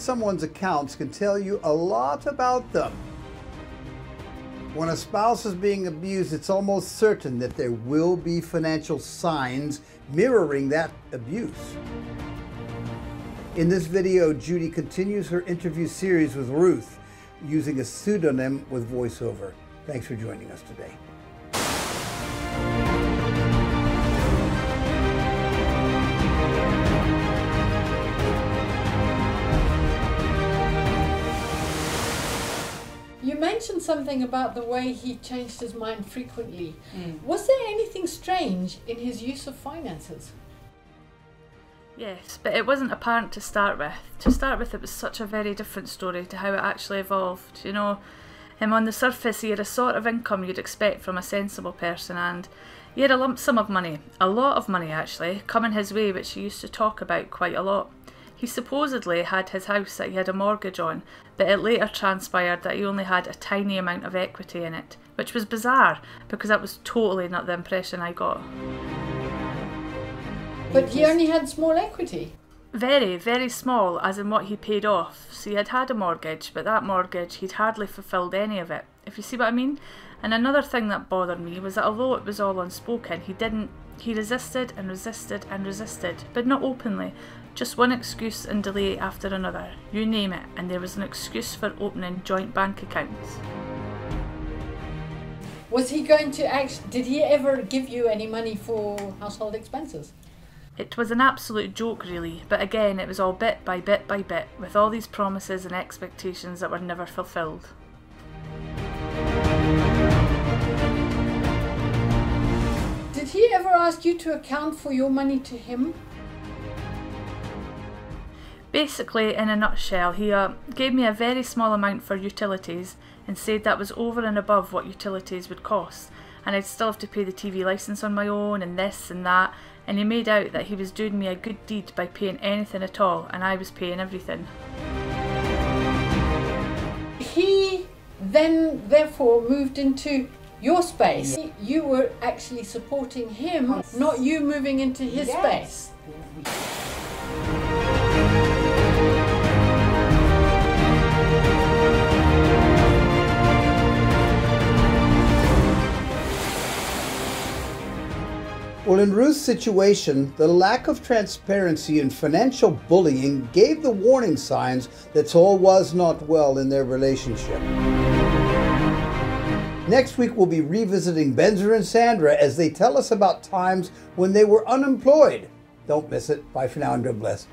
someone's accounts can tell you a lot about them. When a spouse is being abused, it's almost certain that there will be financial signs mirroring that abuse. In this video, Judy continues her interview series with Ruth using a pseudonym with voiceover. Thanks for joining us today. You mentioned something about the way he changed his mind frequently. Was there anything strange in his use of finances? Yes, but it wasn't apparent to start with. To start with, it was such a very different story to how it actually evolved. You know, on the surface, he had a sort of income you'd expect from a sensible person, and he had a lump sum of money, a lot of money actually, coming his way, which he used to talk about quite a lot. He supposedly had his house that he had a mortgage on, but it later transpired that he only had a tiny amount of equity in it, which was bizarre, because that was totally not the impression I got. But he only had small equity? Very, very small, as in what he paid off. So he had a mortgage, but that mortgage, he'd hardly fulfilled any of it, if you see what I mean. And another thing that bothered me was that although it was all unspoken, he resisted and resisted and resisted, but not openly. Just one excuse and delay after another, you name it, and there was an excuse for opening joint bank accounts. Was he going to did he ever give you any money for household expenses? It was an absolute joke really, but again it was all bit by bit by bit, with all these promises and expectations that were never fulfilled. Did he ever ask you to account for your money to him? Basically, in a nutshell, he gave me a very small amount for utilities and said that was over and above what utilities would cost, and I'd still have to pay the TV licence on my own and this and that, and he made out that he was doing me a good deed by paying anything at all, and I was paying everything. He then therefore moved into your space. You were actually supporting him, not you moving into his space. Well, in Ruth's situation, the lack of transparency and financial bullying gave the warning signs that all was not well in their relationship. Next week, we'll be revisiting Benzer and Sandra as they tell us about times when they were unemployed. Don't miss it. Bye for now and God bless.